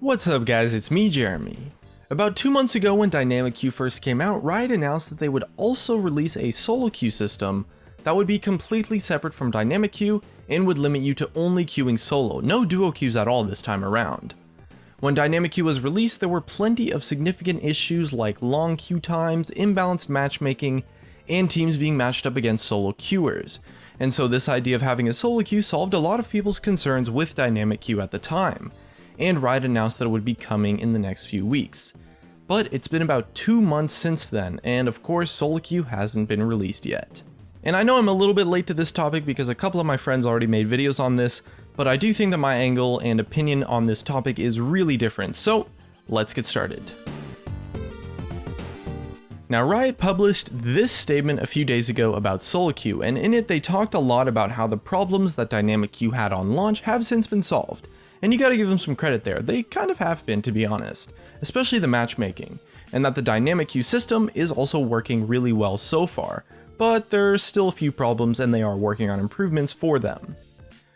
What's up guys, it's me Jeremy. About 2 months ago when Dynamic Queue first came out, Riot announced that they would also release a solo queue system that would be completely separate from Dynamic Queue and would limit you to only queuing solo, no duo queues at all this time around. When Dynamic Queue was released, there were plenty of significant issues like long queue times, imbalanced matchmaking, and teams being matched up against solo queuers. And so this idea of having a solo queue solved a lot of people's concerns with Dynamic Queue at the time, and Riot announced that it would be coming in the next few weeks. But it's been about 2 months since then, and of course solo queue hasn't been released yet. And I know I'm a little bit late to this topic because a couple of my friends already made videos on this, but I do think that my angle and opinion on this topic is really different, so let's get started. Now Riot published this statement a few days ago about solo queue, and in it they talked a lot about how the problems that Dynamic Queue had on launch have since been solved. And you gotta give them some credit there, they kind of have been, to be honest, especially the matchmaking, and that the Dynamic Queue system is also working really well so far, but there's still a few problems and they are working on improvements for them.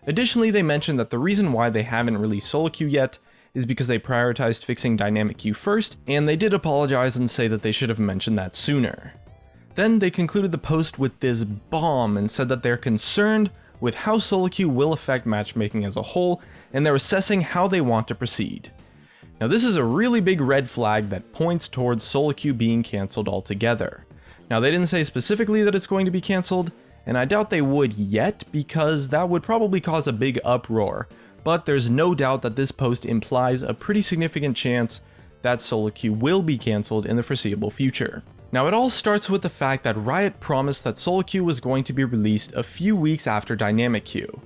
Additionally, they mentioned that the reason why they haven't released solo queue yet is because they prioritized fixing Dynamic Queue first, and they did apologize and say that they should have mentioned that sooner. Then they concluded the post with this bomb and said that they're concerned with how solo queue will affect matchmaking as a whole, and they're assessing how they want to proceed. Now this is a really big red flag that points towards solo queue being cancelled altogether. Now they didn't say specifically that it's going to be cancelled, and I doubt they would yet because that would probably cause a big uproar, but there's no doubt that this post implies a pretty significant chance that solo queue will be cancelled in the foreseeable future. Now it all starts with the fact that Riot promised that solo queue was going to be released a few weeks after Dynamic Queue.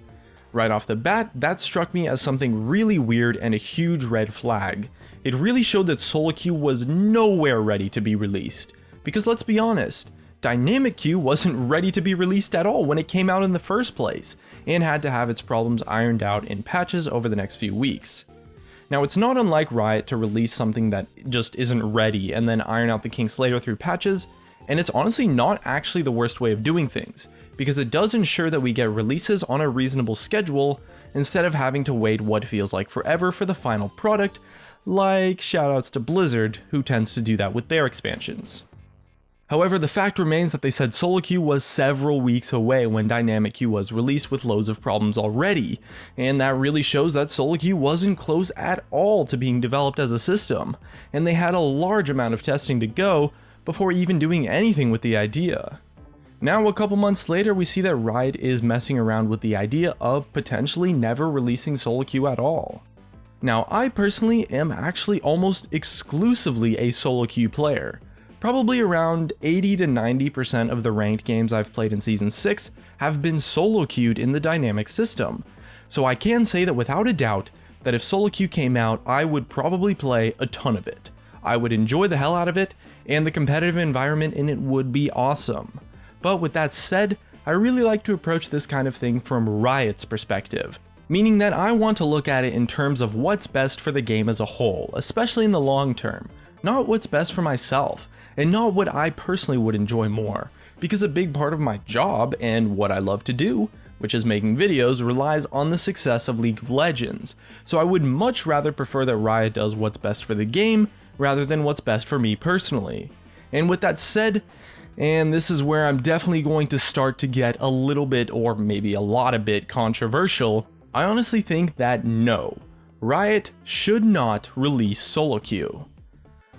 Right off the bat, that struck me as something really weird and a huge red flag. It really showed that solo queue was nowhere ready to be released. Because let's be honest, Dynamic Queue wasn't ready to be released at all when it came out in the first place, and had to have its problems ironed out in patches over the next few weeks. Now it's not unlike Riot to release something that just isn't ready and then iron out the kinks later through patches, and it's honestly not actually the worst way of doing things, because it does ensure that we get releases on a reasonable schedule instead of having to wait what feels like forever for the final product, like shoutouts to Blizzard, who tends to do that with their expansions. However, the fact remains that they said solo queue was several weeks away when Dynamic Queue was released with loads of problems already, and that really shows that solo queue wasn't close at all to being developed as a system, and they had a large amount of testing to go before even doing anything with the idea. Now a couple months later, we see that Riot is messing around with the idea of potentially never releasing solo queue at all. Now I personally am actually almost exclusively a solo queue player. Probably around 80 to 90% of the ranked games I've played in Season 6 have been solo queued in the dynamic system, so I can say that without a doubt that if solo queue came out, I would probably play a ton of it. I would enjoy the hell out of it, and the competitive environment in it would be awesome. But with that said, I really like to approach this kind of thing from Riot's perspective, meaning that I want to look at it in terms of what's best for the game as a whole, especially in the long term, not what's best for myself, and not what I personally would enjoy more, because a big part of my job and what I love to do, which is making videos, relies on the success of League of Legends, so I would much rather prefer that Riot does what's best for the game rather than what's best for me personally. And with that said, and this is where I'm definitely going to start to get a little bit, or maybe a lot of bit, controversial, I honestly think that no, Riot should not release solo queue.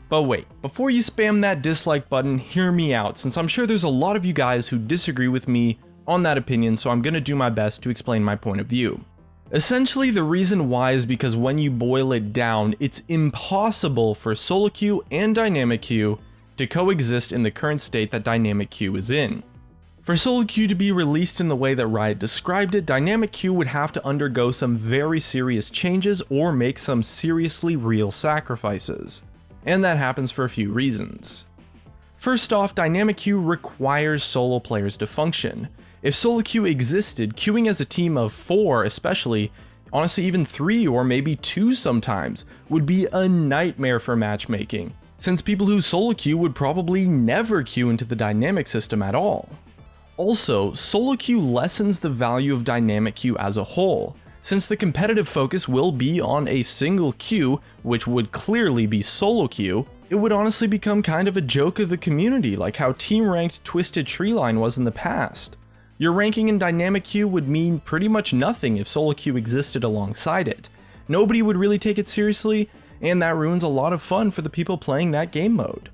But wait, before you spam that dislike button, hear me out, since I'm sure there's a lot of you guys who disagree with me on that opinion, so I'm gonna do my best to explain my point of view. Essentially, the reason why is because when you boil it down, it's impossible for solo queue and dynamic queue to coexist in the current state that dynamic queue is in. For solo queue to be released in the way that Riot described it, dynamic queue would have to undergo some very serious changes or make some seriously real sacrifices. And that happens for a few reasons. First off, Dynamic Queue requires solo players to function. If solo queue existed, queuing as a team of 4 especially, honestly even 3 or maybe 2 sometimes, would be a nightmare for matchmaking, since people who solo queue would probably never queue into the dynamic system at all. Also, solo queue lessens the value of Dynamic Queue as a whole, Since the competitive focus will be on a single queue, which would clearly be solo queue, it would honestly become kind of a joke of the community, like how team-ranked Twisted Treeline was in the past. Your ranking in dynamic queue would mean pretty much nothing if solo queue existed alongside it. Nobody would really take it seriously, and that ruins a lot of fun for the people playing that game mode.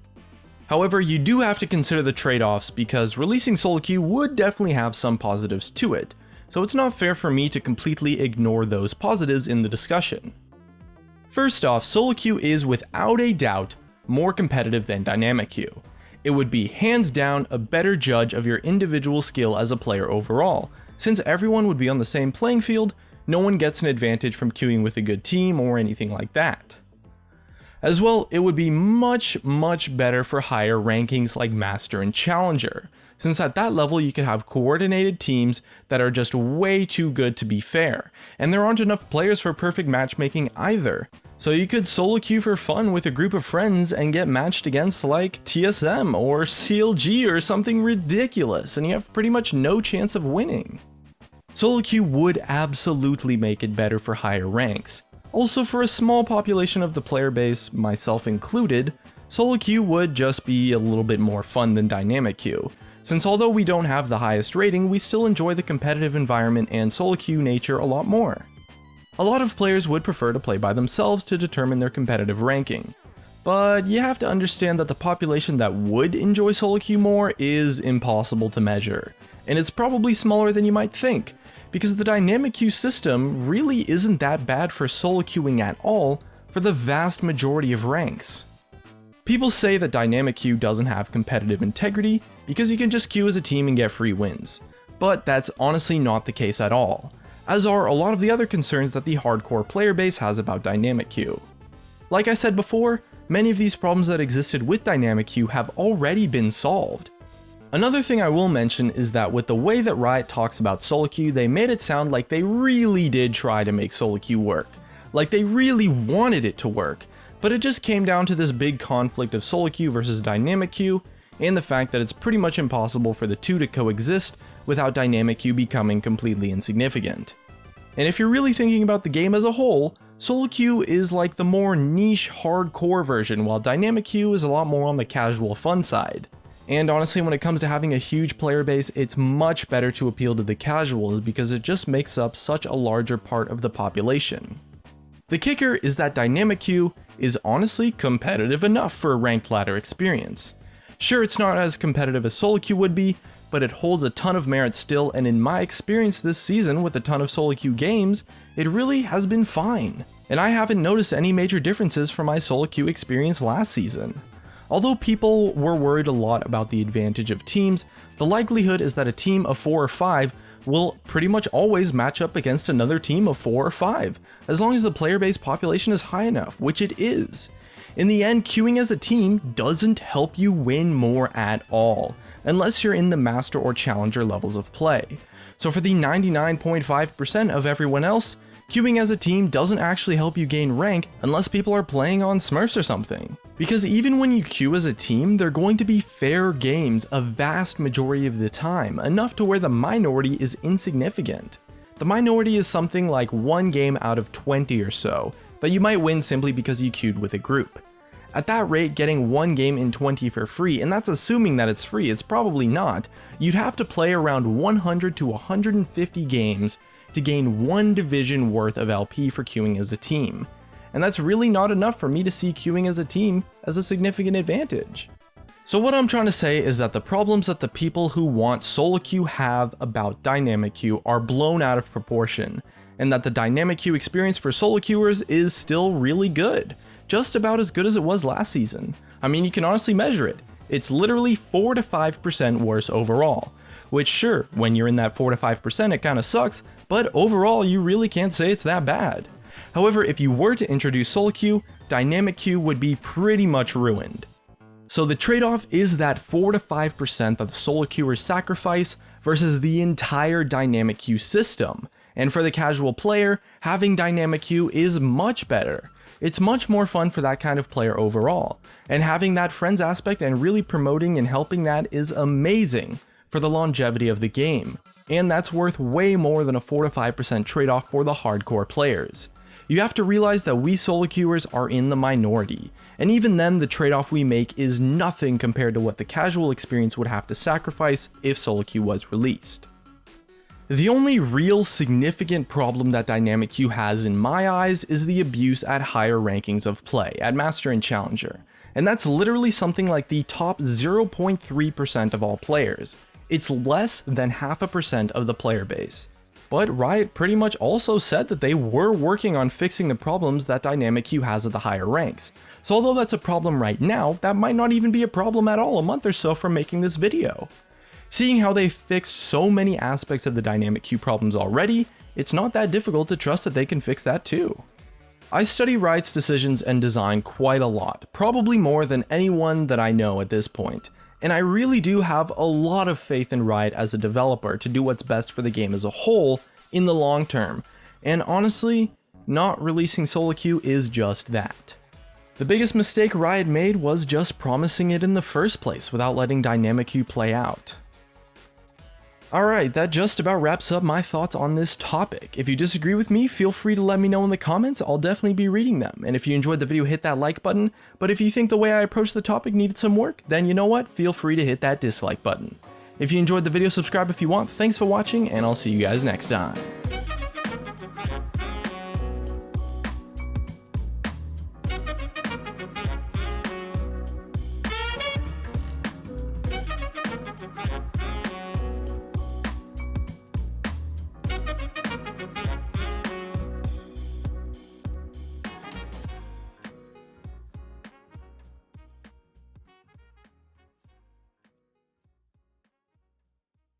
However, you do have to consider the trade-offs because releasing solo queue would definitely have some positives to it, so it's not fair for me to completely ignore those positives in the discussion. First off, solo queue is without a doubt more competitive than dynamic queue. It would be hands down a better judge of your individual skill as a player overall, since everyone would be on the same playing field. No one gets an advantage from queuing with a good team or anything like that. As well, it would be much better for higher rankings like Master and Challenger, since at that level you could have coordinated teams that are just way too good to be fair, and there aren't enough players for perfect matchmaking either. So you could solo queue for fun with a group of friends and get matched against like TSM or CLG or something ridiculous, and you have pretty much no chance of winning. Solo queue would absolutely make it better for higher ranks. Also, for a small population of the player base, myself included, solo queue would just be a little bit more fun than dynamic queue, since although we don't have the highest rating, we still enjoy the competitive environment and solo queue nature a lot more. A lot of players would prefer to play by themselves to determine their competitive ranking, but you have to understand that the population that would enjoy solo queue more is impossible to measure, and it's probably smaller than you might think, because the dynamic queue system really isn't that bad for solo queuing at all for the vast majority of ranks. People say that dynamic queue doesn't have competitive integrity because you can just queue as a team and get free wins, but that's honestly not the case at all, as are a lot of the other concerns that the hardcore player base has about dynamic queue. Like I said before, many of these problems that existed with dynamic queue have already been solved. Another thing I will mention is that with the way that Riot talks about solo queue, they made it sound like they really did try to make solo queue work, like they really wanted it to work, but it just came down to this big conflict of solo queue versus dynamic queue, and the fact that it's pretty much impossible for the two to coexist without dynamic queue becoming completely insignificant. And if you're really thinking about the game as a whole, solo queue is like the more niche hardcore version, while dynamic queue is a lot more on the casual fun side. And honestly, when it comes to having a huge player base, it's much better to appeal to the casuals because it just makes up such a larger part of the population. The kicker is that dynamic queue is honestly competitive enough for a ranked ladder experience. Sure, it's not as competitive as solo queue would be, but it holds a ton of merit still, and in my experience this season with a ton of solo queue games, it really has been fine. And I haven't noticed any major differences from my solo queue experience last season. Although people were worried a lot about the advantage of teams, the likelihood is that a team of 4 or 5 will pretty much always match up against another team of 4 or 5, as long as the player base population is high enough, which it is. In the end, queuing as a team doesn't help you win more at all, unless you're in the Master or Challenger levels of play. So for the 99.5% of everyone else, queuing as a team doesn't actually help you gain rank unless people are playing on Smurfs or something. Because even when you queue as a team, they're going to be fair games a vast majority of the time, enough to where the minority is insignificant. The minority is something like 1 game out of 20 or so, that you might win simply because you queued with a group. At that rate, getting 1 game in 20 for free, and that's assuming that it's free, it's probably not, you'd have to play around 100 to 150 games to gain 1 division worth of LP for queuing as a team. And that's really not enough for me to see queuing as a team as a significant advantage. So what I'm trying to say is that the problems that the people who want solo queue have about dynamic queue are blown out of proportion, and that the dynamic queue experience for solo queuers is still really good, just about as good as it was last season. I mean, you can honestly measure it. It's literally 4 to 5% worse overall, which sure, when you're in that 4 to 5% it kinda sucks, but overall you really can't say it's that bad. However, if you were to introduce solo queue, dynamic queue would be pretty much ruined. So the trade-off is that 4 to 5% that the solo queuers sacrifice versus the entire dynamic queue system. And for the casual player, having dynamic queue is much better. It's much more fun for that kind of player overall, and having that friends aspect and really promoting and helping that is amazing for the longevity of the game, and that's worth way more than a 4 to 5% trade-off for the hardcore players. You have to realize that we solo queuers are in the minority, and even then the trade-off we make is nothing compared to what the casual experience would have to sacrifice if solo queue was released. The only real significant problem that dynamic queue has in my eyes is the abuse at higher rankings of play, at Master and Challenger, and that's literally something like the top 0.3% of all players. It's less than 0.5% of the player base. But Riot pretty much also said that they were working on fixing the problems that dynamic queue has at the higher ranks. So although that's a problem right now, that might not even be a problem at all a month or so from making this video. Seeing how they fixed so many aspects of the dynamic queue problems already, it's not that difficult to trust that they can fix that too. I study Riot's decisions and design quite a lot, probably more than anyone that I know at this point, and I really do have a lot of faith in Riot as a developer to do what's best for the game as a whole in the long term, and honestly, not releasing solo queue is just that. The biggest mistake Riot made was just promising it in the first place without letting dynamic queue play out. Alright, that just about wraps up my thoughts on this topic. If you disagree with me, feel free to let me know in the comments, I'll definitely be reading them. And if you enjoyed the video, hit that like button, but if you think the way I approached the topic needed some work, then you know what, feel free to hit that dislike button. If you enjoyed the video, subscribe if you want. Thanks for watching, and I'll see you guys next time.